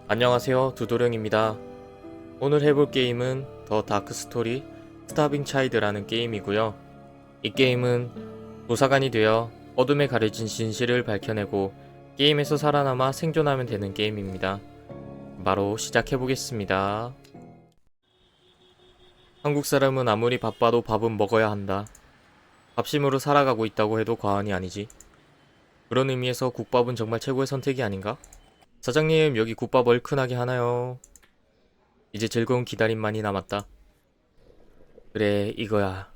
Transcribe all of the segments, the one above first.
안녕하세요, 두도령입니다. 오늘 해볼 게임은 더 다크 스토리 스타빙 차이드라는 게임이고요. 이 게임은 도사관이 되어 어둠에 가려진 진실을 밝혀내고 게임에서 살아남아 생존하면 되는 게임입니다. 바로 시작해보겠습니다. 한국 사람은 아무리 바빠도 밥은 먹어야 한다. 밥심으로 살아가고 있다고 해도 과언이 아니지. 그런 의미에서 국밥은 정말 최고의 선택이 아닌가? 사장님, 여기 국밥 얼큰하게 하나요? 이제 즐거운 기다림만이 남았다. 그래, 이거야.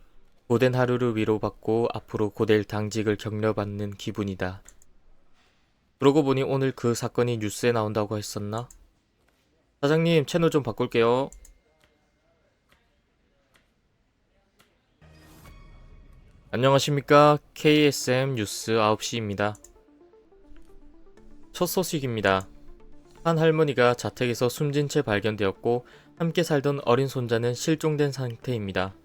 고된 하루를 위로받고 앞으로 고될 당직을 격려받는 기분이다. 그러고 보니 오늘 그 사건이 뉴스에 나온다고 했었나? 사장님, 채널 좀 바꿀게요. 안녕하십니까? KSM 뉴스 9시입니다. 첫 소식입니다. 한 할머니가 자택에서 숨진 채 발견되었고 함께 살던 어린 손자는 실종된 상태입니다.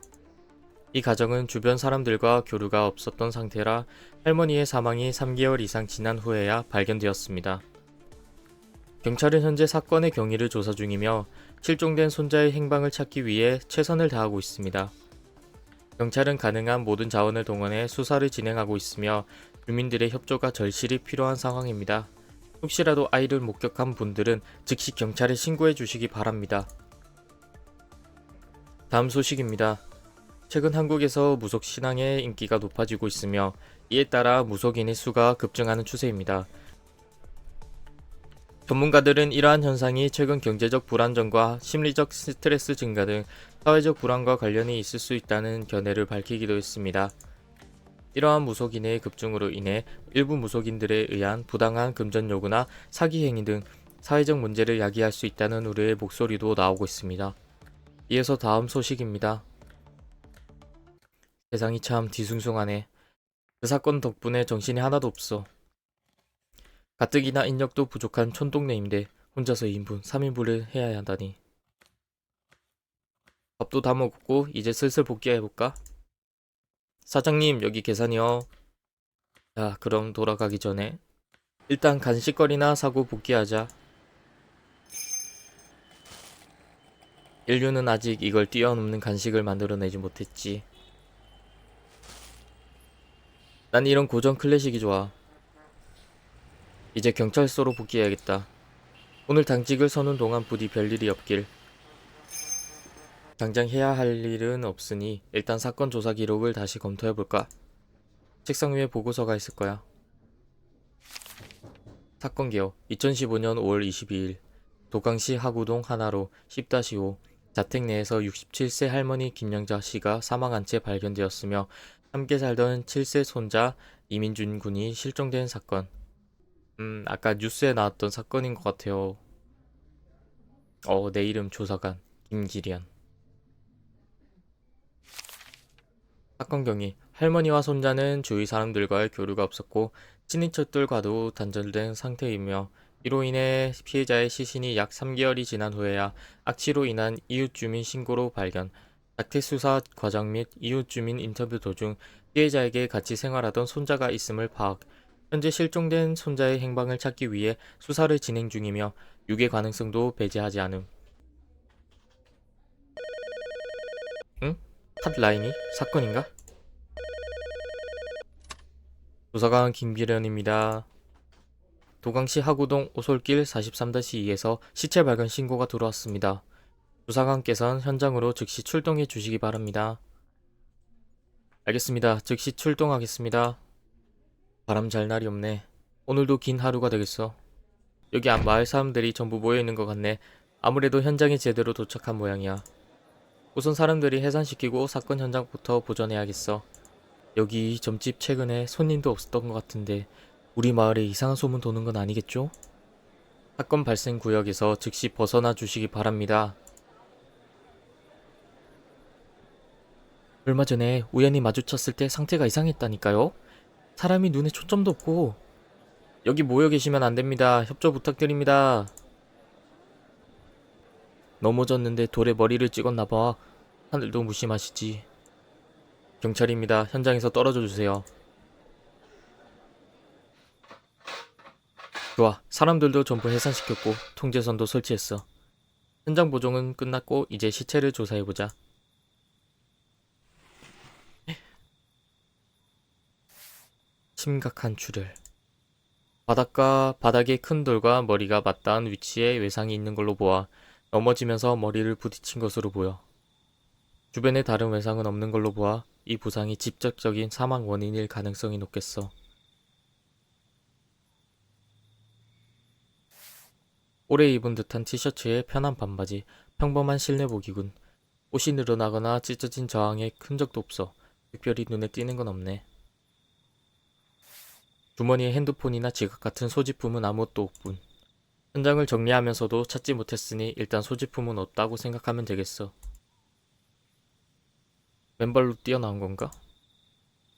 이 가정은 주변 사람들과 교류가 없었던 상태라 할머니의 사망이 3개월 이상 지난 후에야 발견되었습니다. 경찰은 현재 사건의 경위를 조사 중이며 실종된 손자의 행방을 찾기 위해 최선을 다하고 있습니다. 경찰은 가능한 모든 자원을 동원해 수사를 진행하고 있으며 주민들의 협조가 절실히 필요한 상황입니다. 혹시라도 아이를 목격한 분들은 즉시 경찰에 신고해 주시기 바랍니다. 다음 소식입니다. 최근 한국에서 무속 신앙의 인기가 높아지고 있으며 이에 따라 무속인의 수가 급증하는 추세입니다. 전문가들은 이러한 현상이 최근 경제적 불안정과 심리적 스트레스 증가 등 사회적 불안과 관련이 있을 수 있다는 견해를 밝히기도 했습니다. 이러한 무속인의 급증으로 인해 일부 무속인들에 의한 부당한 금전 요구나 사기 행위 등 사회적 문제를 야기할 수 있다는 우려의 목소리도 나오고 있습니다. 이어서 다음 소식입니다. 세상이 참 뒤숭숭하네. 그 사건 덕분에 정신이 하나도 없어. 가뜩이나 인력도 부족한 촌동네인데 혼자서 2인분, 3인분을 해야 한다니. 밥도 다 먹었고 이제 슬슬 복귀해볼까? 사장님, 여기 계산이요. 자, 그럼 돌아가기 전에 일단 간식거리나 사고 복귀하자. 인류는 아직 이걸 뛰어넘는 간식을 만들어내지 못했지. 난 이런 고전 클래식이 좋아. 이제 경찰서로 복귀해야겠다. 오늘 당직을 서는 동안 부디 별일이 없길. 당장 해야 할 일은 없으니 일단 사건 조사 기록을 다시 검토해볼까? 책상 위에 보고서가 있을 거야. 사건 기억 2015년 5월 22일 도강시 하구동 하나로 10-5 자택 내에서 67세 할머니 김영자 씨가 사망한 채 발견되었으며 함께 살던 7세 손자 이민준 군이 실종된 사건. 아까 뉴스에 나왔던 사건인 것 같아요. 내 이름 조사관 김기련. 사건 경위 할머니와 손자는 주위 사람들과의 교류가 없었고 친인척들과도 단절된 상태이며 이로 인해 피해자의 시신이 약 3개월이 지난 후에야 악취로 인한 이웃주민 신고로 발견, 낙태 수사 과정 및 이웃주민 인터뷰 도중 피해자에게 같이 생활하던 손자가 있음을 파악, 현재 실종된 손자의 행방을 찾기 위해 수사를 진행 중이며 유괴 가능성도 배제하지 않음. 응? 핫라인이? 사건인가? 조사관 김기련입니다. 도강시 하구동 오솔길 43-2에서 시체 발견 신고가 들어왔습니다. 조사관께서는 현장으로 즉시 출동해 주시기 바랍니다. 알겠습니다. 즉시 출동하겠습니다. 바람 잘 날이 없네. 오늘도 긴 하루가 되겠어. 여기 앞 마을 사람들이 전부 모여있는 것 같네. 아무래도 현장에 제대로 도착한 모양이야. 우선 사람들이 해산시키고 사건 현장부터 보존해야겠어. 여기 점집 최근에 손님도 없었던 것 같은데 우리 마을에 이상한 소문 도는 건 아니겠죠? 사건 발생 구역에서 즉시 벗어나 주시기 바랍니다. 얼마 전에 우연히 마주쳤을 때 상태가 이상했다니까요? 사람이 눈에 초점도 없고. 여기 모여 계시면 안 됩니다. 협조 부탁드립니다. 넘어졌는데 돌에 머리를 찍었나봐. 하늘도 무심하시지. 경찰입니다. 현장에서 떨어져 주세요. 좋아. 사람들도 전부 해산시켰고 통제선도 설치했어. 현장 보정은 끝났고 이제 시체를 조사해보자. 심각한 출혈. 바닥에 큰 돌과 머리가 맞닿은 위치에 외상이 있는 걸로 보아 넘어지면서 머리를 부딪힌 것으로 보여. 주변에 다른 외상은 없는 걸로 보아 이 부상이 직접적인 사망 원인일 가능성이 높겠어. 오래 입은 듯한 티셔츠에 편한 반바지, 평범한 실내복이군. 옷이 늘어나거나 찢어진 저항에 큰 적도 없어. 특별히 눈에 띄는 건 없네. 주머니에 핸드폰이나 지갑 같은 소지품은 아무것도 없군. 현장을 정리하면서도 찾지 못했으니 일단 소지품은 없다고 생각하면 되겠어. 맨발로 뛰어나온 건가?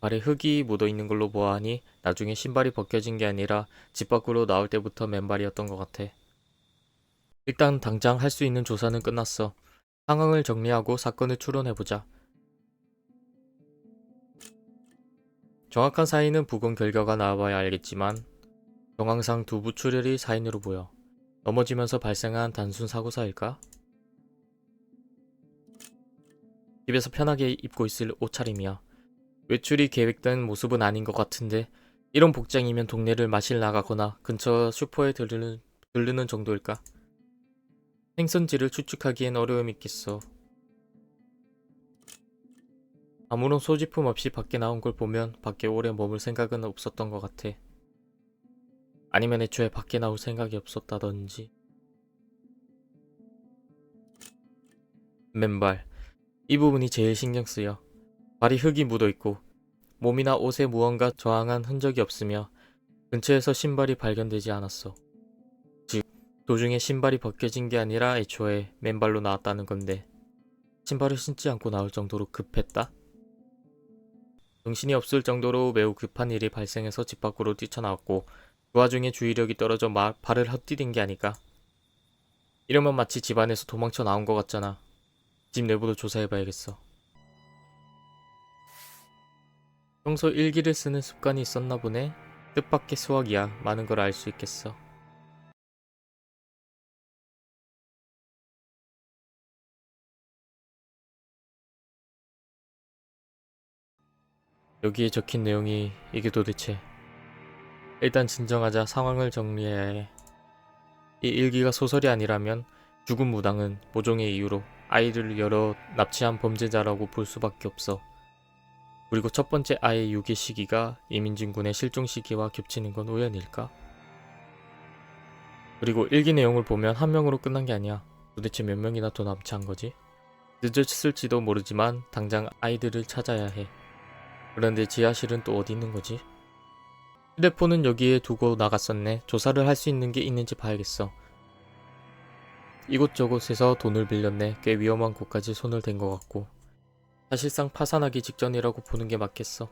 발에 흙이 묻어있는 걸로 보아하니 나중에 신발이 벗겨진 게 아니라 집 밖으로 나올 때부터 맨발이었던 것 같아. 일단 당장 할 수 있는 조사는 끝났어. 상황을 정리하고 사건을 추론해보자. 정확한 사인은 부검 결과가 나와봐야 알겠지만 정황상 두부 출혈이 사인으로 보여. 넘어지면서 발생한 단순 사고사일까? 집에서 편하게 입고 있을 옷차림이야. 외출이 계획된 모습은 아닌 것 같은데 이런 복장이면 동네를 마실 나가거나 근처 슈퍼에 들르는 정도일까? 생선지를 추측하기엔 어려움이 있겠어. 아무런 소지품 없이 밖에 나온 걸 보면 밖에 오래 머물 생각은 없었던 것 같아. 아니면 애초에 밖에 나올 생각이 없었다든지. 맨발. 이 부분이 제일 신경 쓰여. 발이 흙이 묻어 있고 몸이나 옷에 무언가 저항한 흔적이 없으며 근처에서 신발이 발견되지 않았어. 즉, 도중에 신발이 벗겨진 게 아니라 애초에 맨발로 나왔다는 건데 신발을 신지 않고 나올 정도로 급했다? 정신이 없을 정도로 매우 급한 일이 발생해서 집 밖으로 뛰쳐나왔고 그 와중에 주의력이 떨어져 발을 헛디딘 게 아닐까? 이러면 마치 집안에서 도망쳐 나온 것 같잖아. 집 내부도 조사해봐야겠어. 평소 일기를 쓰는 습관이 있었나 보네. 뜻밖의 수학이야. 많은 걸 알 수 있겠어. 여기에 적힌 내용이 이게 도대체. 일단 진정하자. 상황을 정리해야 해. 이 일기가 소설이 아니라면 죽은 무당은 모종의 이유로 아이를 여러 납치한 범죄자라고 볼 수밖에 없어. 그리고 첫 번째 아이의 유기 시기가 이민진 군의 실종 시기와 겹치는 건 우연일까? 그리고 일기 내용을 보면 한 명으로 끝난 게 아니야. 도대체 몇 명이나 더 납치한 거지? 늦었을지도 모르지만 당장 아이들을 찾아야 해. 그런데 지하실은 또 어디 있는 거지? 휴대폰은 여기에 두고 나갔었네. 조사를 할 수 있는 게 있는지 봐야겠어. 이곳저곳에서 돈을 빌렸네. 꽤 위험한 곳까지 손을 댄 것 같고. 사실상 파산하기 직전이라고 보는 게 맞겠어.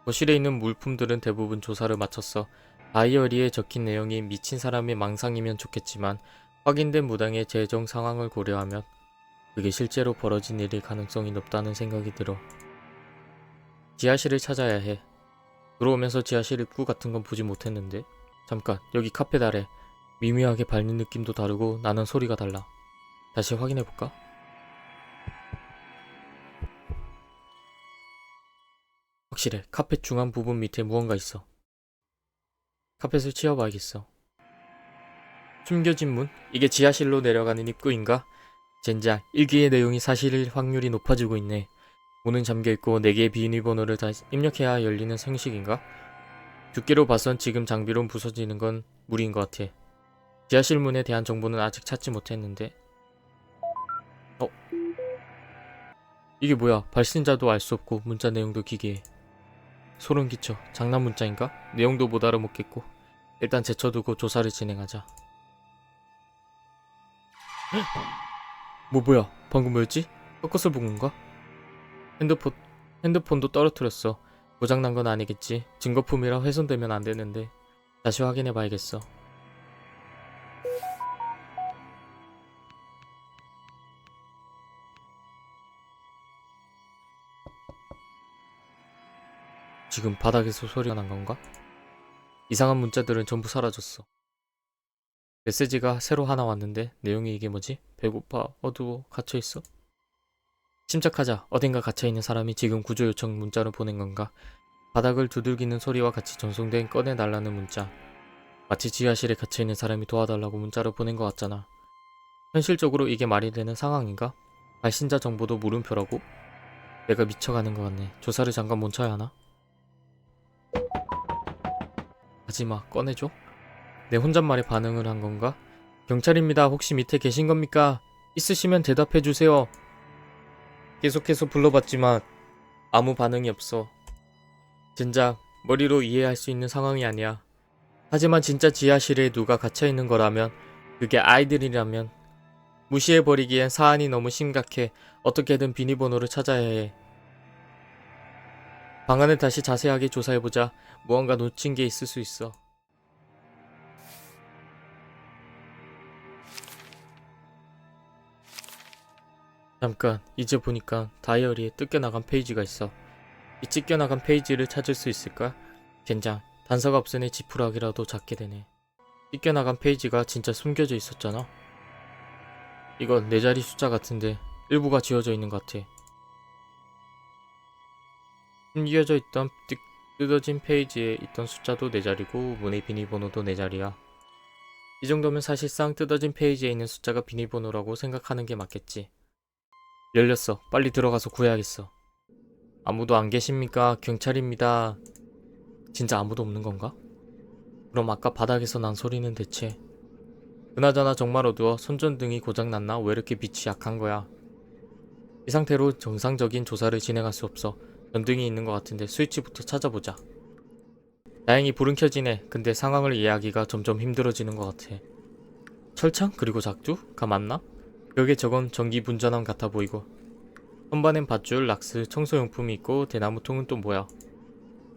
거실에 있는 물품들은 대부분 조사를 마쳤어. 다이어리에 적힌 내용이 미친 사람의 망상이면 좋겠지만 확인된 무당의 재정 상황을 고려하면 그게 실제로 벌어진 일일 가능성이 높다는 생각이 들어. 지하실을 찾아야 해. 들어오면서 지하실 입구 같은 건 보지 못했는데. 잠깐, 여기 카페 아래 미묘하게 밟는 느낌도 다르고 나는 소리가 달라. 다시 확인해볼까? 확실해. 카페 중앙 부분 밑에 무언가 있어. 카펫을 치워봐야겠어. 숨겨진 문? 이게 지하실로 내려가는 입구인가? 젠장, 일기의 내용이 사실일 확률이 높아지고 있네. 문은 잠겨있고 4개의 비밀번호를 다시 입력해야 열리는 형식인가? 두께로 봐선 지금 장비론 부서지는 건 무리인 것 같아. 지하실 문에 대한 정보는 아직 찾지 못했는데. 이게 뭐야? 발신자도 알 수 없고 문자 내용도 기괴해. 소름 끼쳐. 장난 문자인가? 내용도 못 알아먹겠고. 일단 제쳐두고 조사를 진행하자. 뭐야? 방금 뭐였지? 꺾어서 본 건가? 핸드폰, 핸드폰도 떨어뜨렸어. 고장난 건 아니겠지. 증거품이라 훼손되면 안 되는데. 다시 확인해 봐야겠어. 지금 바닥에서 소리가 난 건가? 이상한 문자들은 전부 사라졌어. 메시지가 새로 하나 왔는데 내용이 이게 뭐지? 배고파, 어두워, 갇혀있어? 침착하자. 어딘가 갇혀있는 사람이 지금 구조 요청 문자를 보낸 건가? 바닥을 두들기는 소리와 같이 전송된 꺼내달라는 문자. 마치 지하실에 갇혀있는 사람이 도와달라고 문자를 보낸 것 같잖아. 현실적으로 이게 말이 되는 상황인가? 발신자 정보도 물음표라고? 내가 미쳐가는 것 같네. 조사를 잠깐 멈춰야 하나? 하지마, 꺼내줘? 내 혼잣말에 반응을 한 건가? 경찰입니다. 혹시 밑에 계신 겁니까? 있으시면 대답해주세요. 계속해서 불러봤지만 아무 반응이 없어. 진작 머리로 이해할 수 있는 상황이 아니야. 하지만 진짜 지하실에 누가 갇혀있는 거라면, 그게 아이들이라면 무시해버리기엔 사안이 너무 심각해. 어떻게든 비밀번호를 찾아야 해. 방안을 다시 자세하게 조사해보자. 무언가 놓친 게 있을 수 있어. 잠깐, 이제 보니까 다이어리에 뜯겨나간 페이지가 있어. 이 찢겨나간 페이지를 찾을 수 있을까? 젠장, 단서가 없으니 지푸라기라도 잡게 되네. 찢겨나간 페이지가 진짜 숨겨져 있었잖아. 이건 네 자리 숫자 같은데 일부가 지워져 있는 것 같아. 숨겨져 있던 뜯어진 페이지에 있던 숫자도 네 자리고 문의 비밀번호도 네 자리야. 이 정도면 사실상 뜯어진 페이지에 있는 숫자가 비밀번호라고 생각하는 게 맞겠지. 열렸어. 빨리 들어가서 구해야겠어. 아무도 안 계십니까? 경찰입니다. 진짜 아무도 없는 건가? 그럼 아까 바닥에서 난 소리는 대체? 그나저나 정말 어두워. 손전등이 고장났나? 왜 이렇게 빛이 약한 거야? 이 상태로 정상적인 조사를 진행할 수 없어. 전등이 있는 것 같은데 스위치부터 찾아보자. 다행히 불은 켜지네. 근데 상황을 이해하기가 점점 힘들어지는 것 같아. 철창? 그리고 작두가 맞나? 벽에 저건 전기 분전함 같아 보이고, 선반엔 밧줄, 락스, 청소용품이 있고 대나무통은 또 뭐야?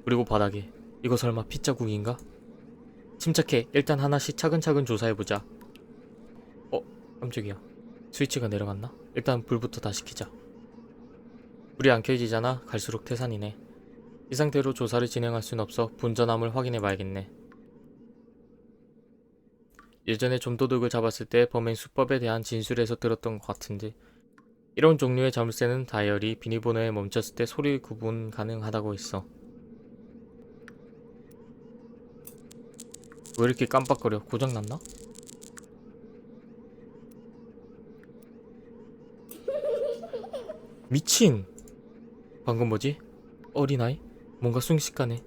그리고 바닥에 이거 설마 핏자국인가? 침착해. 일단 하나씩 차근차근 조사해보자. 깜짝이야. 스위치가 내려갔나? 일단 불부터 다시 켜자. 불이 안 켜지잖아. 갈수록 태산이네. 이 상태로 조사를 진행할 순 없어. 분전함을 확인해봐야겠네. 예전에 좀도둑을 잡았을 때 범행 수법에 대한 진술에서 들었던 것 같은데, 이런 종류의 자물쇠는 다이어리 비밀번호에 멈췄을 때 소리 구분 가능하다고 했어. 왜 이렇게 깜빡거려? 고장났나? 미친! 방금 뭐지? 어린아이? 뭔가 순식간에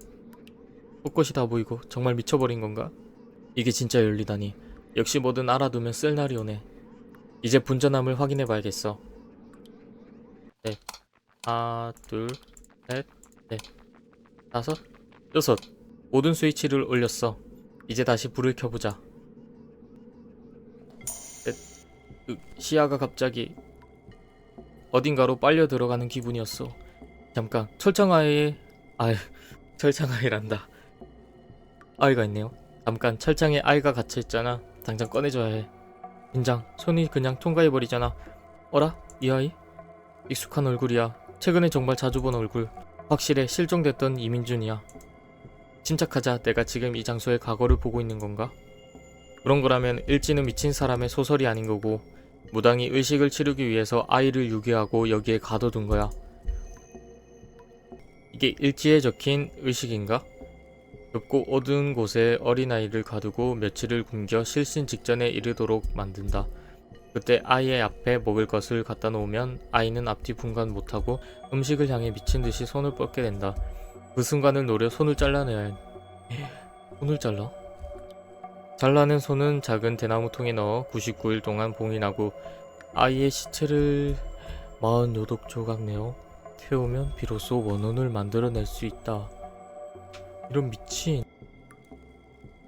벚꽃이 다 보이고 정말 미쳐버린 건가? 이게 진짜 열리다니. 역시 뭐든 알아두면 쓸 날이 오네. 이제 분전함을 확인해봐야겠어. 넷, 하나, 둘, 셋, 넷, 다섯, 여섯. 모든 스위치를 올렸어. 이제 다시 불을 켜보자. 시야가 갑자기 어딘가로 빨려 들어가는 기분이었어. 잠깐, 철창아이란다. 아이가 있네요. 잠깐, 철창에 아이가 갇혀있잖아. 당장 꺼내줘야 해. 긴장, 손이 그냥 통과해버리잖아. 어라? 이 아이? 익숙한 얼굴이야. 최근에 정말 자주 본 얼굴. 확실해. 실종됐던 이민준이야. 침착하자. 내가 지금 이 장소의 과거를 보고 있는 건가? 그런 거라면 일지는 미친 사람의 소설이 아닌 거고, 무당이 의식을 치르기 위해서 아이를 유기하고 여기에 가둬둔 거야. 이게 일지에 적힌 의식인가? 좁고 어두운 곳에 어린아이를 가두고 며칠을 굶겨 실신 직전에 이르도록 만든다. 그때 아이의 앞에 먹을 것을 갖다 놓으면 아이는 앞뒤 분간 못하고 음식을 향해 미친듯이 손을 뻗게 된다. 그 순간을 노려 손을 잘라내야 해. 손을 잘라? 잘라낸 손은 작은 대나무통에 넣어 99일 동안 봉인하고 아이의 시체를 48조각 내어 태우면 비로소 원혼을 만들어낼 수 있다. 이런 미친.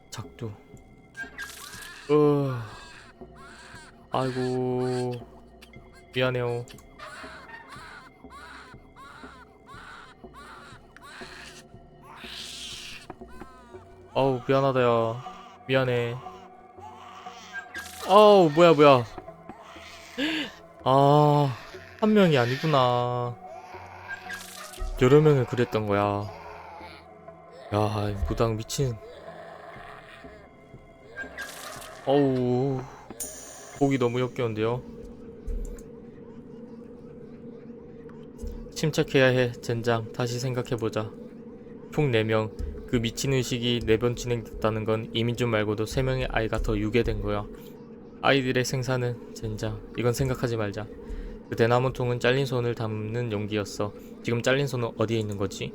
작두. 아이고, 미안해요. 아우, 미안하다 야. 미안해. 아우, 뭐야. 아, 한 명이 아니구나. 여러 명을 그랬던 거야. 야, 무당 미친. 어우, 보기 너무 역겨운데요. 침착해야 해. 젠장, 다시 생각해보자. 총 4명. 그 미친 의식이 4번 진행됐다는 건 이민준 말고도 3명의 아이가 더 유괴된 거야. 아이들의 생사는 젠장, 이건 생각하지 말자. 그 대나무 통은 잘린 손을 담는 용기였어. 지금 잘린 손은 어디에 있는 거지?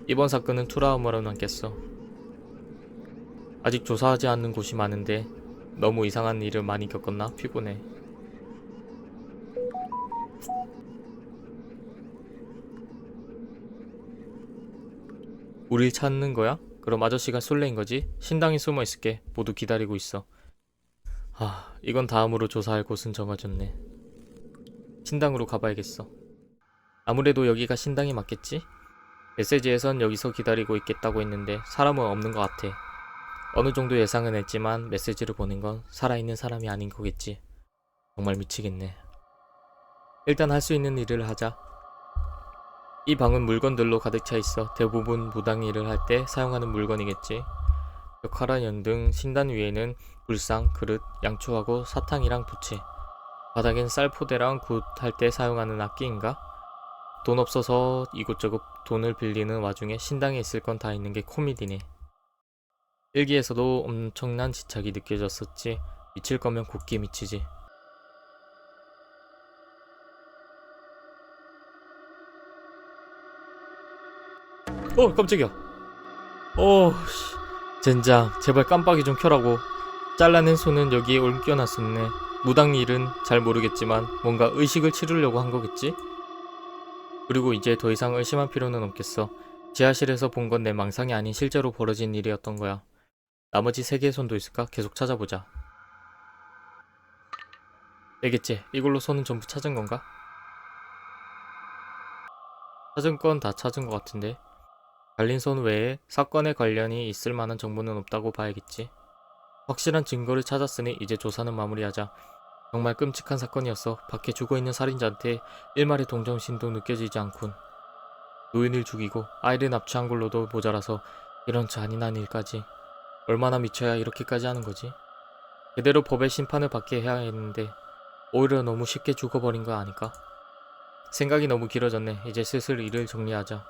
이번 사건은 트라우마로 남겠어. 아직 조사하지 않는 곳이 많은데 너무 이상한 일을 많이 겪었나? 피곤해. 우릴 찾는 거야? 그럼 아저씨가 술래인 거지? 신당에 숨어 있을게. 모두 기다리고 있어. 이건 다음으로 조사할 곳은 정해졌네. 신당으로 가봐야겠어. 아무래도 여기가 신당이 맞겠지? 메시지에선 여기서 기다리고 있겠다고 했는데 사람은 없는 것 같아. 어느 정도 예상은 했지만 메시지를 보낸 건 살아있는 사람이 아닌 거겠지. 정말 미치겠네. 일단 할 수 있는 일을 하자. 이 방은 물건들로 가득 차 있어. 대부분 무당 일을 할 때 사용하는 물건이겠지. 벽화랑 연등, 신단 위에는 불상, 그릇, 양초하고 사탕이랑 부채. 바닥엔 쌀포대랑 굿 할 때 사용하는 악기인가? 돈 없어서 이곳저곳 돈을 빌리는 와중에 신당에 있을 건 다 있는 게 코미디네. 일기에서도 엄청난 집착이 느껴졌었지. 미칠 거면 곱게 미치지. 깜짝이야. 젠장, 제발 깜빡이 좀 켜라고. 잘라낸 손은 여기에 옮겨놨었네. 무당 일은 잘 모르겠지만 뭔가 의식을 치르려고 한 거겠지? 그리고 이제 더 이상 의심할 필요는 없겠어. 지하실에서 본 건 내 망상이 아닌 실제로 벌어진 일이었던 거야. 나머지 3개의 손도 있을까? 계속 찾아보자. 되겠지. 이걸로 손은 전부 찾은 건가? 찾은 건 다 찾은 것 같은데. 갈린 손 외에 사건에 관련이 있을 만한 정보는 없다고 봐야겠지. 확실한 증거를 찾았으니 이제 조사는 마무리하자. 정말 끔찍한 사건이었어. 밖에 죽어있는 살인자한테 일말의 동정심도 느껴지지 않군. 노인을 죽이고 아이를 납치한 걸로도 모자라서 이런 잔인한 일까지. 얼마나 미쳐야 이렇게까지 하는 거지? 제대로 법의 심판을 받게 해야 했는데 오히려 너무 쉽게 죽어버린 거 아닐까? 생각이 너무 길어졌네. 이제 슬슬 일을 정리하자.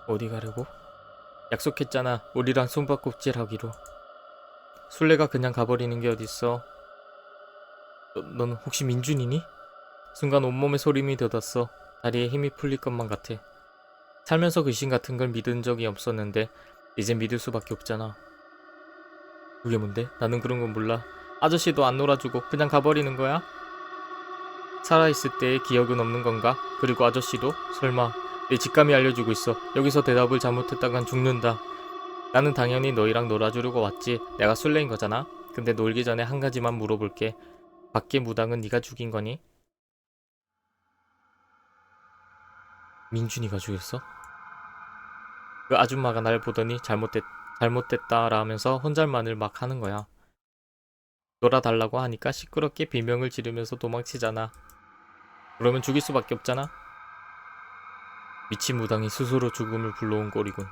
어디 가려고? 약속했잖아. 우리랑 숨바꼭질 하기로. 술래가 그냥 가버리는 게 어딨어. 넌 혹시 민준이니? 순간 온몸에 소림이 돋았어. 다리에 힘이 풀릴 것만 같아. 살면서 귀신 같은 걸 믿은 적이 없었는데 이젠 믿을 수밖에 없잖아. 그게 뭔데? 나는 그런 건 몰라. 아저씨도 안 놀아주고 그냥 가버리는 거야? 살아있을 때의 기억은 없는 건가? 그리고 아저씨도? 설마 내 직감이 알려주고 있어. 여기서 대답을 잘못했다간 죽는다. 나는 당연히 너희랑 놀아주려고 왔지. 내가 술래인 거잖아. 근데 놀기 전에 한 가지만 물어볼게. 밖에 무당은 네가 죽인 거니? 민준이가 죽였어? 그 아줌마가 날 보더니 잘못됐다라 하면서 혼잣말을 막 하는 거야. 놀아달라고 하니까 시끄럽게 비명을 지르면서 도망치잖아. 그러면 죽일 수밖에 없잖아. 미친 무당이 스스로 죽음을 불러온 꼴이군.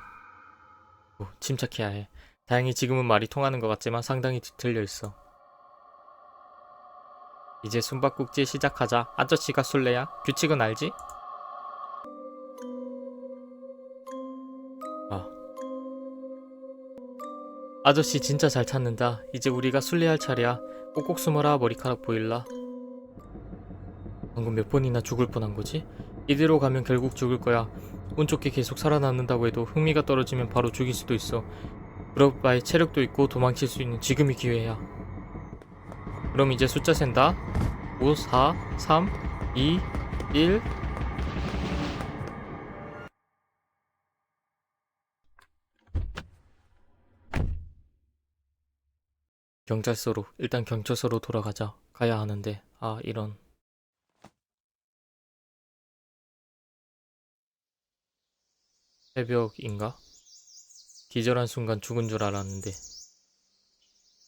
침착해야 해. 다행히 지금은 말이 통하는 것 같지만 상당히 뒤틀려 있어. 이제 숨바꼭질 시작하자. 아저씨가 술래야? 규칙은 알지? 아저씨 진짜 잘 찾는다. 이제 우리가 술래할 차례야. 꼭꼭 숨어라. 머리카락 보일라. 방금 몇 번이나 죽을 뻔한 거지? 이대로 가면 결국 죽을 거야. 운 좋게 계속 살아남는다고 해도 흥미가 떨어지면 바로 죽일 수도 있어. 그럴 바에 체력도 있고 도망칠 수 있는 지금이 기회야. 그럼 이제 숫자 센다. 5, 4, 3, 2, 1. 경찰서로. 일단 경찰서로 돌아가자. 가야 하는데. 이런. 새벽인가? 기절한 순간 죽은 줄 알았는데.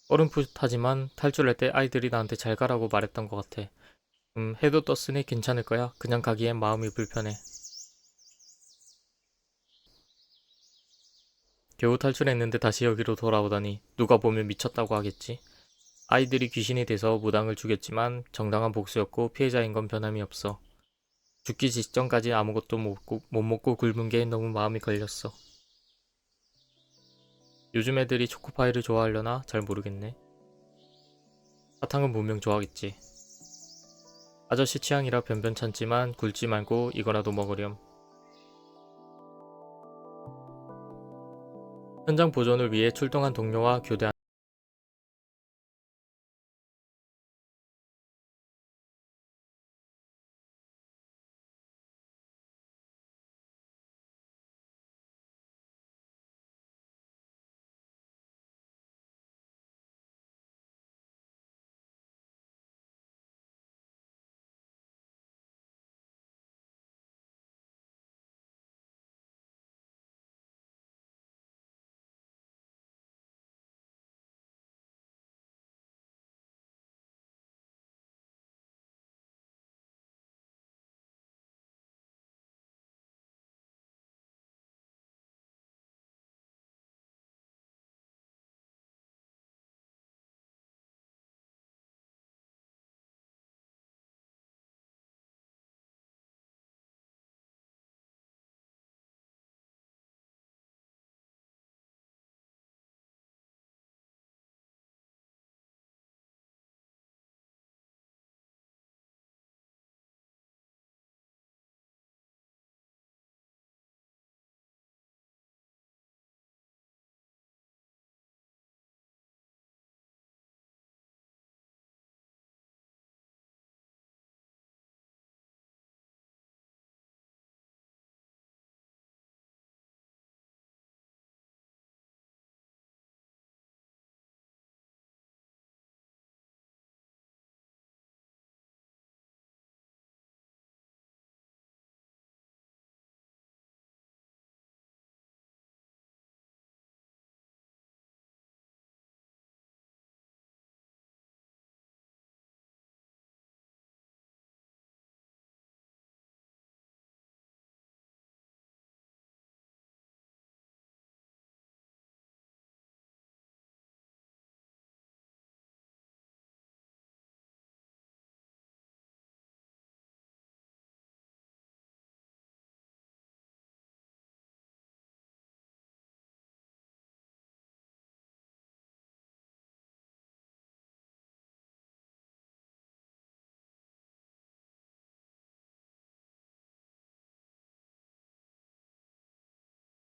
어렴풋하지만 탈출할 때 아이들이 나한테 잘 가라고 말했던 것 같아. 해도 떴으니 괜찮을 거야. 그냥 가기엔 마음이 불편해. 겨우 탈출했는데 다시 여기로 돌아오다니 누가 보면 미쳤다고 하겠지. 아이들이 귀신이 돼서 무당을 죽였지만 정당한 복수였고 피해자인 건 변함이 없어. 죽기 직전까지 아무것도 못 먹고 굶은 게 너무 마음이 걸렸어. 요즘 애들이 초코파이를 좋아하려나? 잘 모르겠네. 사탕은 분명 좋아하겠지. 아저씨 취향이라 변변찮지만 굴지 말고 이거라도 먹으렴. 현장 보존을 위해 출동한 동료와 교대한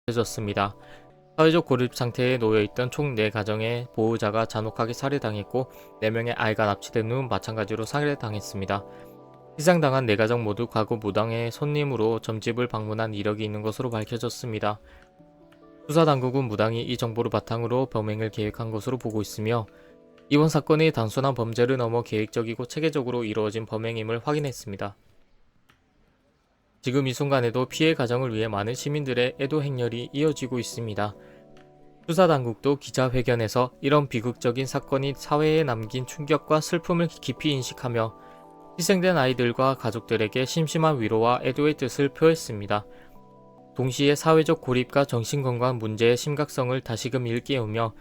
해졌습니다. 사회적 고립 상태에 놓여있던 총 4가정의 보호자가 잔혹하게 살해당했고 4명의 아이가 납치된 후 마찬가지로 살해당했습니다. 희생당한 4가정 모두 과거 무당의 손님으로 점집을 방문한 이력이 있는 것으로 밝혀졌습니다. 수사당국은 무당이 이 정보를 바탕으로 범행을 계획한 것으로 보고 있으며 이번 사건이 단순한 범죄를 넘어 계획적이고 체계적으로 이루어진 범행임을 확인했습니다. 지금 이 순간에도 피해 가정을 위해 많은 시민들의 애도 행렬이 이어지고 있습니다. 수사당국도 기자회견에서 이런 비극적인 사건이 사회에 남긴 충격과 슬픔을 깊이 인식하며 희생된 아이들과 가족들에게 심심한 위로와 애도의 뜻을 표했습니다. 동시에 사회적 고립과 정신건강 문제의 심각성을 다시금 일깨우며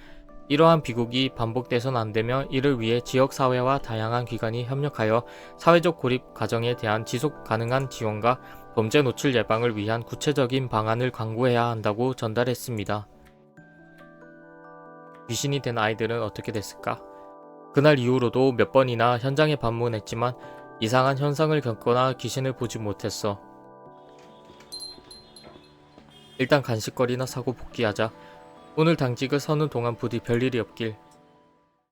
이러한 비극이 반복돼선 안되며 이를 위해 지역사회와 다양한 기관이 협력하여 사회적 고립 가정에 대한 지속 가능한 지원과 범죄 노출 예방을 위한 구체적인 방안을 강구해야 한다고 전달했습니다. 귀신이 된 아이들은 어떻게 됐을까? 그날 이후로도 몇 번이나 현장에 방문했지만 이상한 현상을 겪거나 귀신을 보지 못했어. 일단 간식거리나 사고 복귀하자. 오늘 당직을 서는 동안 부디 별일이 없길.